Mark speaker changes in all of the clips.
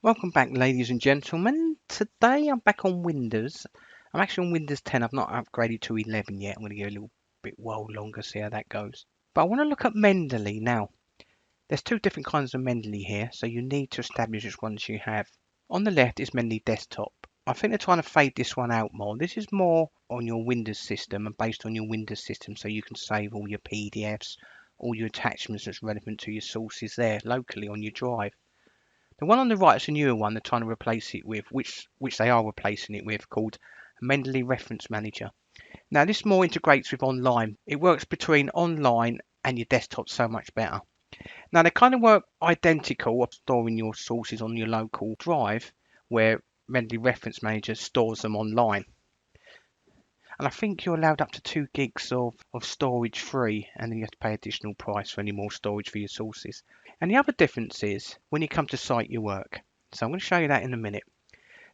Speaker 1: Welcome back, ladies and gentlemen. Today I'm back on Windows. I'm actually on Windows 10. I've not upgraded to 11 yet. I'm going to go a little bit while longer, see how that goes. But I want to look at Mendeley now. There's two different kinds of Mendeley here, so you need to establish which ones you have. On the left is Mendeley Desktop. I think they're trying to fade this one out more. This is more on your Windows system and based on your Windows system, so you can save all your PDFs, all your attachments that's relevant to your sources there locally on your drive. The one on the right is a newer one they're trying to replace it with, which they are replacing it with, called Mendeley Reference Manager. Now this more integrates with online. It works between online and your desktop so much better. Now they kind of work identical of storing your sources on your local drive, where Mendeley Reference Manager stores them online. And I think you're allowed up to 2 gigs of storage free, and then you have to pay additional price for any more storage for your sources. And the other difference is when you come to cite your work. So I'm going to show you that in a minute.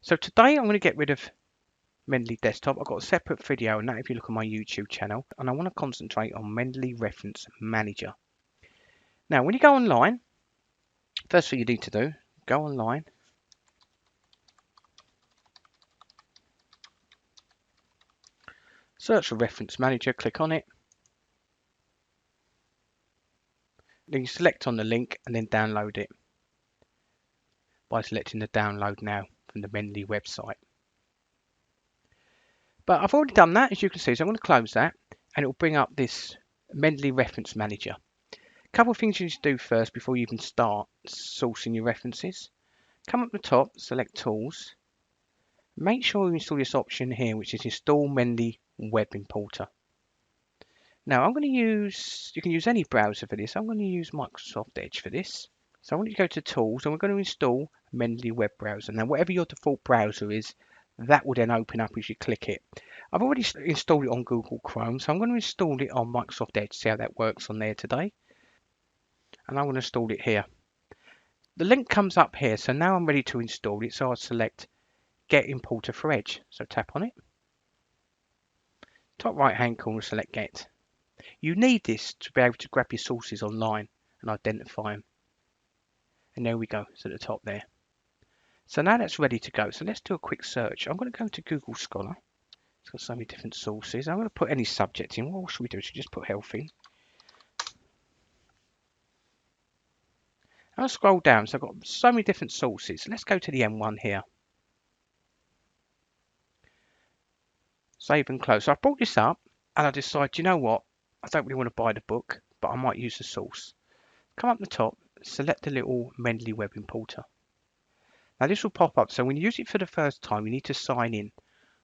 Speaker 1: So today I'm going to get rid of Mendeley Desktop. I've got a separate video on that if you look on my YouTube channel, and I want to concentrate on Mendeley Reference Manager. Now when you go online, first thing you need to do, go online. Search for Reference Manager, click on it. Then you select on the link and then download it by selecting the download now from the Mendeley website. But I've already done that, as you can see, so I'm going to close that and it will bring up this Mendeley Reference Manager. A couple of things you need to do first before you even start sourcing your references. Come up the top, select Tools. Make sure you install this option here, which is Install Mendeley Web Importer. Now I'm going to use, you can use any browser for this. I'm going to use Microsoft Edge for this. So I want you to go to Tools and we're going to install Mendeley Web Browser. Now whatever your default browser is, that will then open up as you click it. I've already installed it on Google Chrome, so I'm going to install it on Microsoft Edge, see how that works on there today. And I'm going to install it here. The link comes up here, so now I'm ready to install it. So I'll select Get Importer for Edge. So tap on it. Top right hand corner, select Get. You need this to be able to grab your sources online and identify them. And there we go, it's at the top there. So now that's ready to go. So let's do a quick search. I'm going to go to Google Scholar. It's got so many different sources. I'm going to put any subject in. What should we do? Should we just put health in? I'll scroll down. So I've got so many different sources. Let's go to the M1 here. Save and close. So I brought this up and I decide, you know what? I don't really want to buy the book, but I might use the source. Come up the top, select the little Mendeley Web Importer. Now this will pop up. So when you use it for the first time, you need to sign in.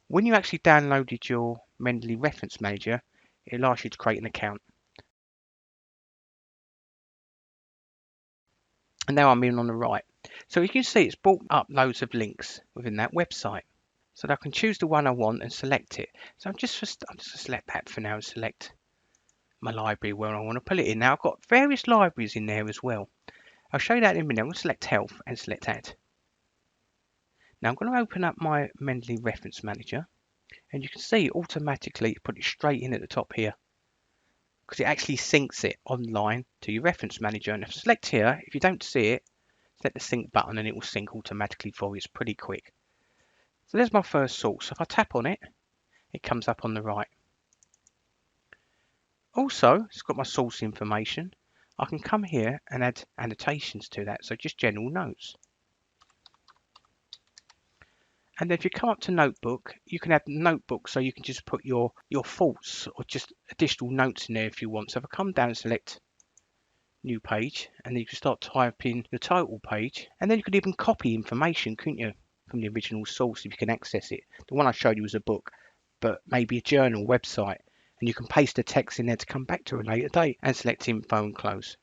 Speaker 1: When you actually downloaded your Mendeley Reference Manager, it'll ask you to create an account. And now I'm in on the right. So you can see it's brought up loads of links within that website. So I can choose the one I want and select it. So I'm just going to select that for now and select my library where I want to put it in. Now I've got various libraries in there as well. I'll show you that in a minute. I'm going to select Health and select that. Now I'm going to open up my Mendeley Reference Manager and you can see automatically put it straight in at the top here because it actually syncs it online to your reference manager. And if I select here, if you don't see it, select the sync button and it will sync automatically for you. It's pretty quick. So there's my first source. If I tap on it, it comes up on the right. Also, it's got my source information. I can come here and add annotations to that, so just general notes. And then if you come up to notebook, you can add notebook, so you can just put your thoughts or just additional notes in there if you want. So if I come down and select new page, and then you can start typing the title page, and then you could even copy information, couldn't you, from the original source if you can access it. The one I showed you was a book, but maybe a journal, website, and you can paste the text in there to come back to a later date and select info and close.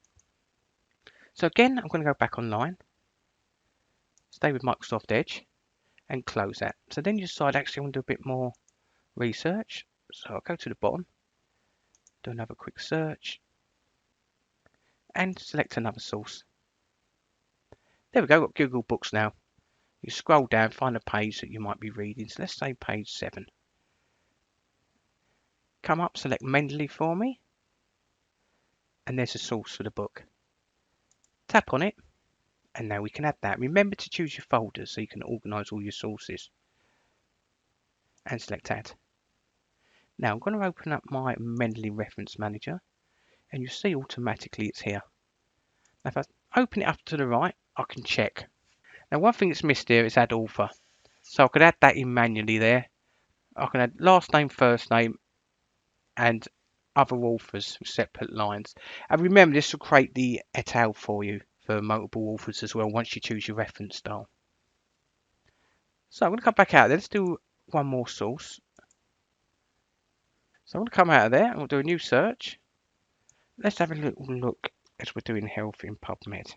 Speaker 1: So again, I'm going to go back online, stay with Microsoft Edge and close that. So then you decide actually I want to do a bit more research. So I'll go to the bottom, do another quick search and select another source. There we go, got Google Books now. You scroll down, find a page that you might be reading. So let's say page 7. Come up, select Mendeley for me. And there's a source for the book. Tap on it And now we can add that. Remember to choose your folders so you can organise all your sources. And select Add. Now I'm going to open up my Mendeley Reference Manager, and you see automatically it's here. Now if I open it up to the right, I can check. Now one thing that's missed here is Add Author. So I could add that in manually there. I can add last name, first name, and other authors with separate lines. And remember, this will create the et al for you for multiple authors as well once you choose your reference style. So I'm going to come back out there. Let's do one more source. So I'm going to come out of there and we'll do a new search. Let's have a little look as we're doing health in PubMed.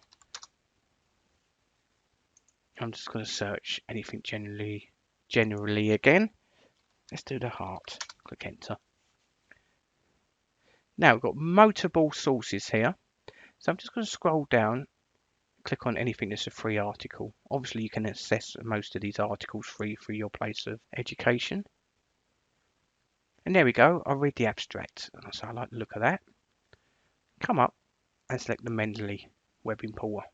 Speaker 1: I'm just going to search anything generally again. Let's do the heart. Click enter. Now we've got multiple sources here. So I'm just going to scroll down, click on anything that's a free article. Obviously you can access most of these articles free through your place of education. And there we go, I'll read the abstract. So I like the look of that. Come up and select the Mendeley web importer.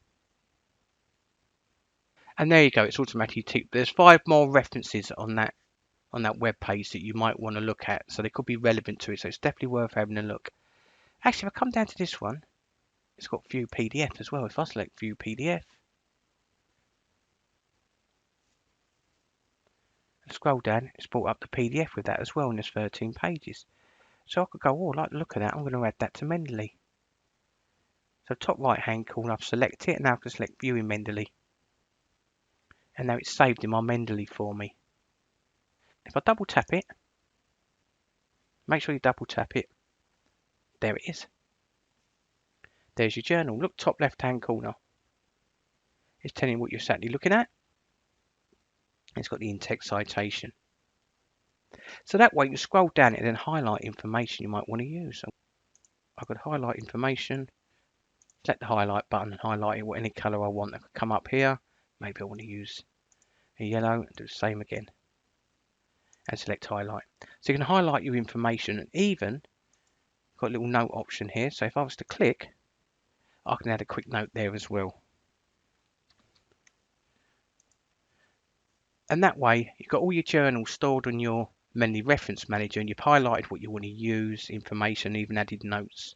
Speaker 1: And there you go, it's automatically ticked. There's 5 more references on that web page that you might want to look at. So they could be relevant to it. So it's definitely worth having a look. Actually, if I come down to this one, it's got View PDF as well. If I select View PDF and scroll down, it's brought up the PDF with that as well, and there's 13 pages. So I could go, oh, I like the look of that. I'm going to add that to Mendeley. So top right hand corner, I've selected it, and now I can select View in Mendeley. And now it's saved in my Mendeley for me. If I double tap it, make sure you double tap it. There it is. There's your journal. Look, top left hand corner. It's telling you what you're exactly looking at. It's got the in-text citation. So that way you can scroll down it and then highlight information you might want to use. So I could highlight information, select the highlight button and highlight it with any colour I want. I could come up here. Maybe I want to use a yellow and do the same again. And select highlight. So you can highlight your information, and even got a little note option here. So if I was to click, I can add a quick note there as well. And that way you've got all your journals stored on your Mendeley Reference Manager, and you've highlighted what you want to use, information, even added notes.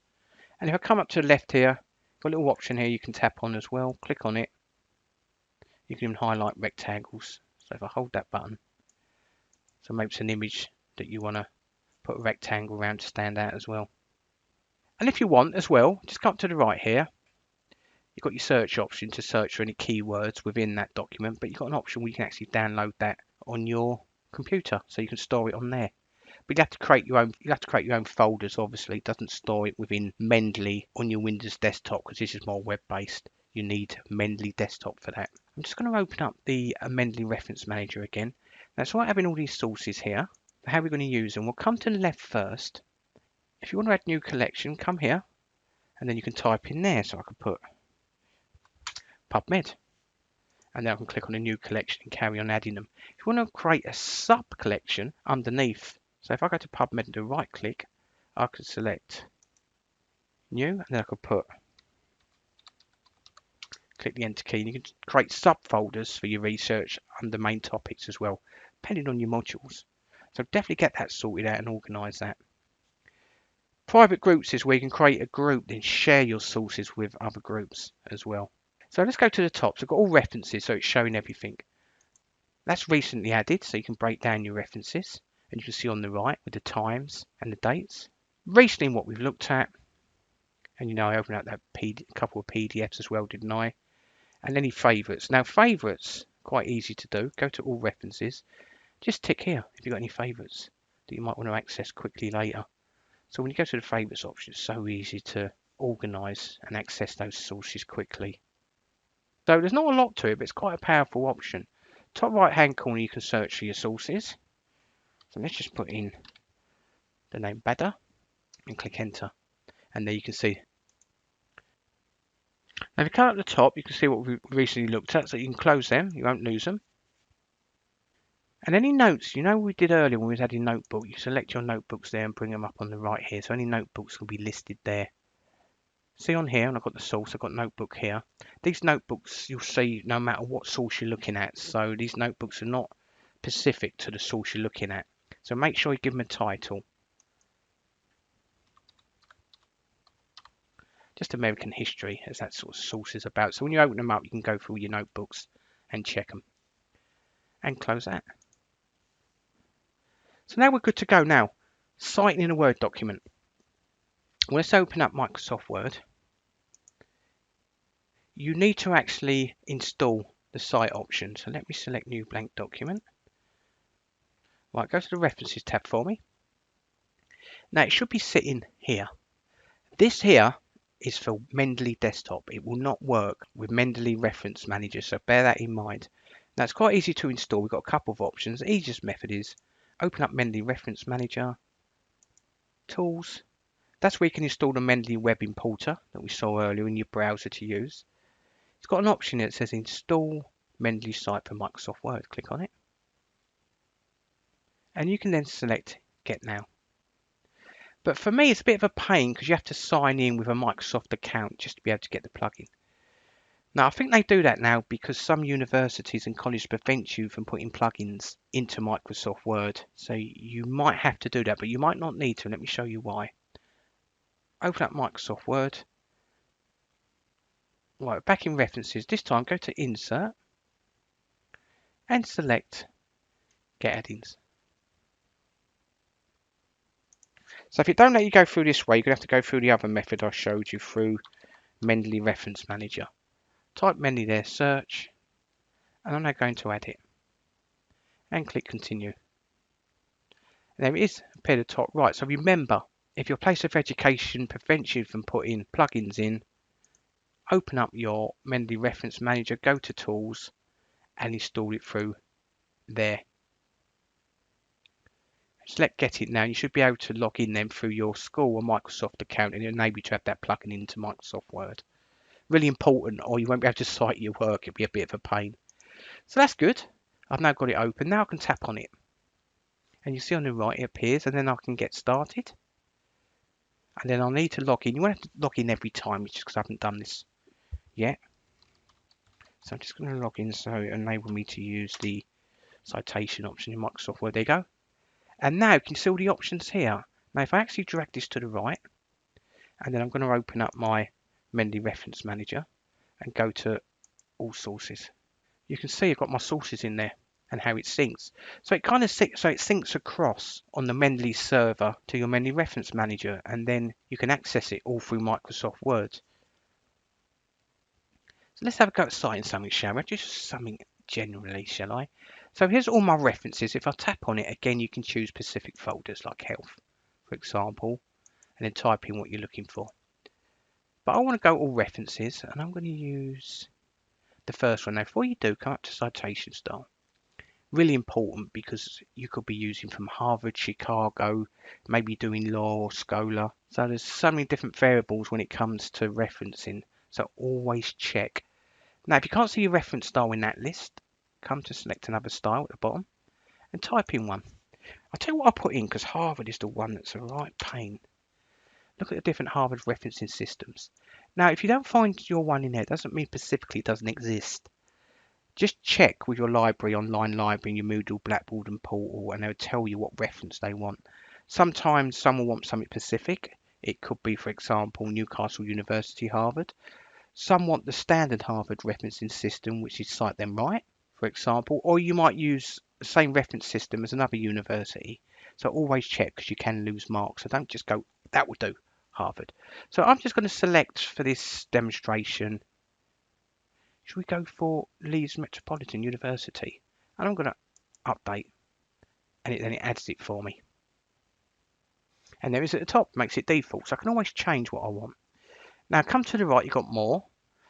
Speaker 1: And if I come up to the left here, got a little option here you can tap on as well. Click on it. You can even highlight rectangles. So if I hold that button, so maybe it's an image that you want to put a rectangle around to stand out as well. And if you want as well, just come up to the right here. You've got your search option to search for any keywords within that document, but you've got an option where you can actually download that on your computer, so you can store it on there. But you have to create your own. You have to create your own folders. Obviously, it doesn't store it within Mendeley on your Windows desktop because this is more web-based. You need Mendeley desktop for that. I'm just going to open up the Mendeley Reference Manager again. Now, it's like having all these sources here. How are we going to use them? We'll come to the left first. If you want to add new collection, come here, and then you can type in there. So I could put PubMed, and then I can click on a new collection and carry on adding them. If you want to create a sub collection underneath, so if I go to PubMed and do right click, I could select new, and then I could click the enter key, and you can create subfolders for your research under main topics as well, depending on your modules. So definitely get that sorted out and organise that. Private groups is where you can create a group, then share your sources with other groups as well. So let's go to the top. So I've got all references, so it's showing everything. That's recently added, so you can break down your references. And you can see on the right with the times and the dates. Recently what we've looked at, and I opened up that couple of PDFs as well, didn't I? And any favourites. Now favourites, quite easy to do. Go to all references. Just tick here if you've got any favourites that you might want to access quickly later. So when you go to the favourites option, it's so easy to organise and access those sources quickly. So there's not a lot to it, but it's quite a powerful option. Top right hand corner, you can search for your sources. So let's just put in the name Badder and click enter. And there you can see. Now if you come up the top, you can see what we recently looked at, so you can close them, you won't lose them. And any notes, we did earlier when we was adding notebook, you select your notebooks there and bring them up on the right here. So any notebooks will be listed there. See on here, and I've got the source, I've got notebook here. These notebooks, you'll see no matter what source you're looking at. So these notebooks are not specific to the source you're looking at. So make sure you give them a title. Just American history, as that sort of source is about. So when you open them up, you can go through your notebooks and check them. And close that. So now we're good to go. Now, citing in a Word document. Well, let's open up Microsoft Word. You need to actually install the cite option. So let me select new blank document. Right, go to the references tab for me. Now it should be sitting here. This here is for Mendeley desktop. It will not work with Mendeley Reference Manager, so bear that in mind. Now it's quite easy to install. We've got a couple of options. The easiest method is open up Mendeley Reference Manager, Tools. That's where you can install the Mendeley Web Importer that we saw earlier in your browser to use. It's got an option that says Install Mendeley Site for Microsoft Word. Click on it. And you can then select Get Now. But for me, it's a bit of a pain because you have to sign in with a Microsoft account just to be able to get the plugin. Now, I think they do that now because some universities and colleges prevent you from putting plugins into Microsoft Word. So you might have to do that, but you might not need to. Let me show you why. Open up Microsoft Word. Right, back in References. This time, go to Insert and select Get Add-ins. So if it don't let you go through this way, you're going to have to go through the other method I showed you through Mendeley Reference Manager. Type Mendeley there, search, and I'm now going to add it. And click Continue. And there it is, appear at the top right. So remember, if your place of education prevents you from putting plugins in, open up your Mendeley Reference Manager, go to Tools, and install it through there. Select Get It Now. You should be able to log in then through your school or Microsoft account and enable you to have that plugin into Microsoft Word. Really important, or you won't be able to cite your work. It'll be a bit of a pain. So that's good. I've now got it open. Now I can tap on it. And you see on the right it appears, and then I can get started. And then I'll need to log in. You won't have to log in every time, just because I haven't done this yet. So I'm just going to log in so it enables me to use the citation option in Microsoft Word. There you go. And now you can see all the options here. Now if I actually drag this to the right, and then I'm going to open up my Mendeley Reference Manager and go to All Sources. You can see I've got my sources in there and how it syncs. So it kind of syncs across on the Mendeley server to your Mendeley Reference Manager, and then you can access it all through Microsoft Word. So let's have a go at citing something, shall we? Just something generally, shall I? So here's all my references. If I tap on it again, you can choose specific folders like health, for example, and then type in what you're looking for. But I want to go all references, and I'm going to use the first one. Now, before you do, come up to citation style. Really important because you could be using from Harvard, Chicago, maybe doing law or scholar. So there's so many different variables when it comes to referencing. So always check. Now, if you can't see your reference style in that list, come to select another style at the bottom and type in one. I'll tell you what I put in because Harvard is the one that's a right pain. Look at the different Harvard referencing systems. Now, if you don't find your one in there, it doesn't mean specifically it doesn't exist. Just check with your library, online library, your Moodle, Blackboard and Portal, and they'll tell you what reference they want. Sometimes some will want something specific. It could be, for example, Newcastle University, Harvard. Some want the standard Harvard referencing system, which is Cite Them Right, for example, or you might use the same reference system as another university. So always check because you can lose marks. So don't just go, that will do, Harvard. So I'm just going to select for this demonstration, should we go for Leeds Metropolitan University? And I'm going to update, and then it adds it for me. And there it is at the top, makes it default. So I can always change what I want. Now come to the right, you've got more.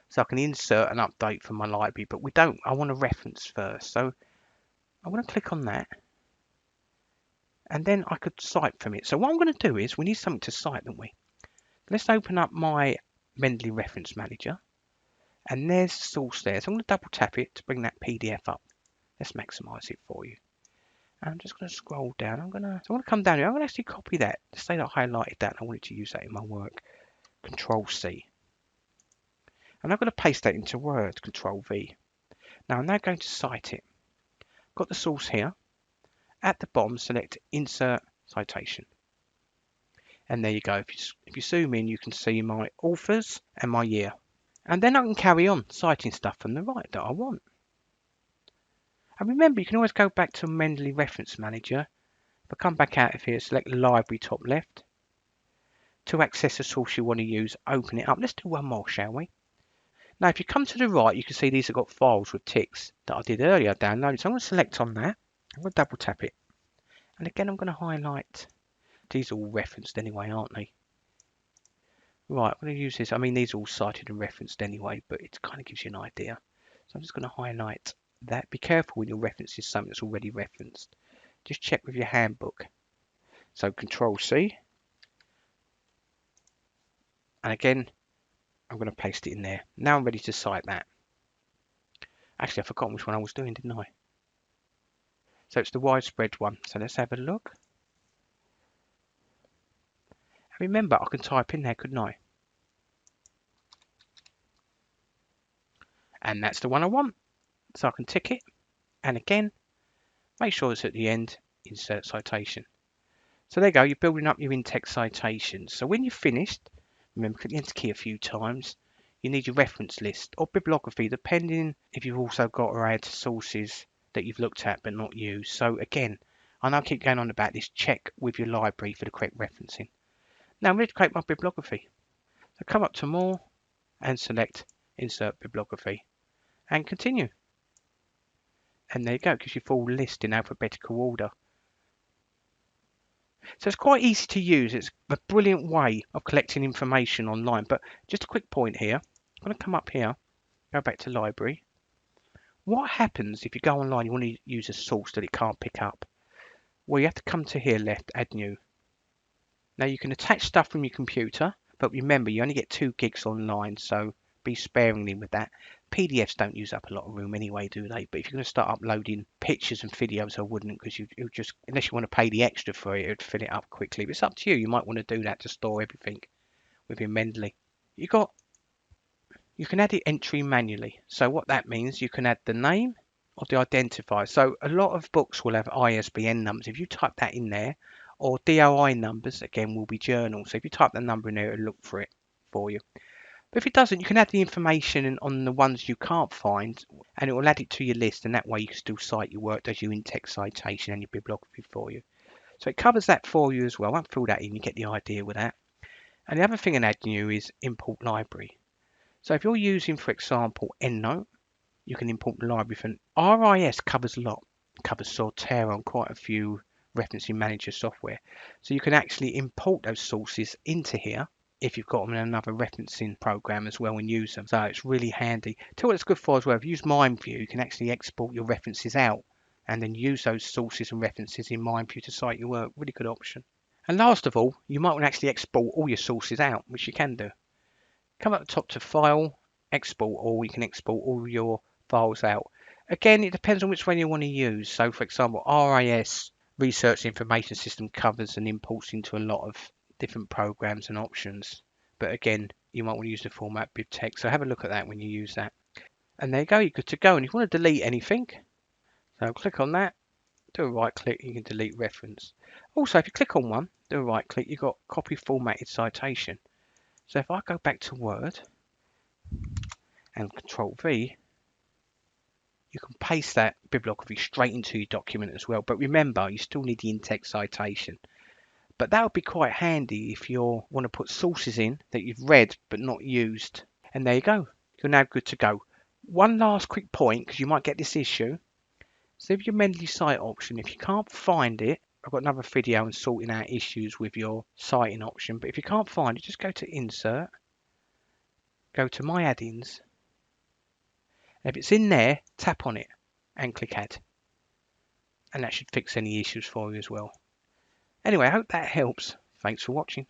Speaker 1: So I can insert an update from my library, but I want a reference first. So I want to click on that. And then I could cite from it. So what I'm going to do is, we need something to cite, don't we? Let's open up my Mendeley Reference Manager. And there's the source there. So I'm going to double tap it to bring that PDF up. Let's maximize it for you. And I'm just going to scroll down. I want to come down here. I'm going to actually copy that. Say that I highlighted that and I wanted to use that in my work. Control C. And I'm going to paste that into Word, Control V. Now I'm now going to cite it. Got the source here. At the bottom, select Insert Citation. And there you go. If you zoom in, you can see my authors and my year. And then I can carry on citing stuff from the right that I want. And remember, you can always go back to Mendeley Reference Manager. If I come back out of here, select Library top left. To access a source you want to use, open it up. Let's do one more, shall we? Now, if you come to the right, you can see these have got files with ticks that I did earlier downloaded. So I'm going to select on that. I'm going to double tap it. And again, I'm going to highlight. These are all referenced anyway, aren't they? Right, I'm going to use this. I mean, these are all cited and referenced anyway, but it kind of gives you an idea. So I'm just going to highlight that. Be careful when your reference is something that's already referenced. Just check with your handbook. So Control C. And again, I'm going to paste it in there. Now I'm ready to cite that. Actually, I've forgotten which one I was doing, didn't I? So it's the widespread one. So let's have a look. Remember, I can type in there, couldn't I? And that's the one I want. So I can tick it. And again, make sure it's at the end, insert citation. So there you go, you're building up your in-text citations. So when you've finished, remember, click the enter key a few times. You need your reference list or bibliography, depending if you've also got to add sources that you've looked at but not used. So again, I know I keep going on about this, check with your library for the correct referencing. Now I'm ready to create my bibliography. So come up to more and select insert bibliography and continue. And there you go, it gives you full list in alphabetical order. So it's quite easy to use. It's a brilliant way of collecting information online. But just a quick point here. I'm going to come up here, go back to library. What happens if you go online, you want to use a source that it can't pick up? Well, you have to come to here left, add new. Now you can attach stuff from your computer, but remember you only get 2 gigs online, so be sparingly with that. PDFs don't use up a lot of room anyway, do they? But if you're going to start uploading pictures and videos, I wouldn't, because you just, unless you want to pay the extra for it, it would fill it up quickly. But it's up to you. You might want to do that to store everything within Mendeley. You can add it entry manually. So what that means, you can add the name or the identifier. So a lot of books will have ISBN numbers. If you type that in there, or DOI numbers, again, will be journals. So if you type the number in there, it'll look for it for you. But if it doesn't, you can add the information on the ones you can't find, and it will add it to your list, and that way you can still cite your work, does your in-text citation and your bibliography for you. So it covers that for you as well. I won't fill that in, you get the idea with that. And the other thing in Add New is import library. So if you're using, for example, EndNote, you can import the library from RIS covers a lot. It covers Sortera on quite a few referencing manager software. So you can actually import those sources into here if you've got them in another referencing program as well and use them. So it's really handy. Tell what it's good for as well. If you use MindView, you can actually export your references out and then use those sources and references in MindView to cite your work. Really good option. And last of all, you might want to actually export all your sources out, which you can do. Come up the top to File, Export All. You can export all your files out. Again, it depends on which one you want to use. So, for example, RIS, Research Information System, covers and imports into a lot of different programs and options. But again, you might want to use the format BibTeX. So have a look at that when you use that. And there you go, you're good to go. And if you want to delete anything, so click on that, do a right click, you can delete reference. Also, if you click on one, do a right click, you've got copy formatted citation. So if I go back to Word and Control V, you can paste that bibliography straight into your document as well. But remember, you still need the in-text citation. But that would be quite handy if you want to put sources in that you've read but not used. And there you go. You're now good to go. One last quick point, because you might get this issue. So if your Mendeley Cite option, if you can't find it, I've got another video on sorting out issues with your citing option. But if you can't find it, just go to Insert, go to My Add-ins. If it's in there, tap on it and click Add. And that should fix any issues for you as well. Anyway, I hope that helps. Thanks for watching.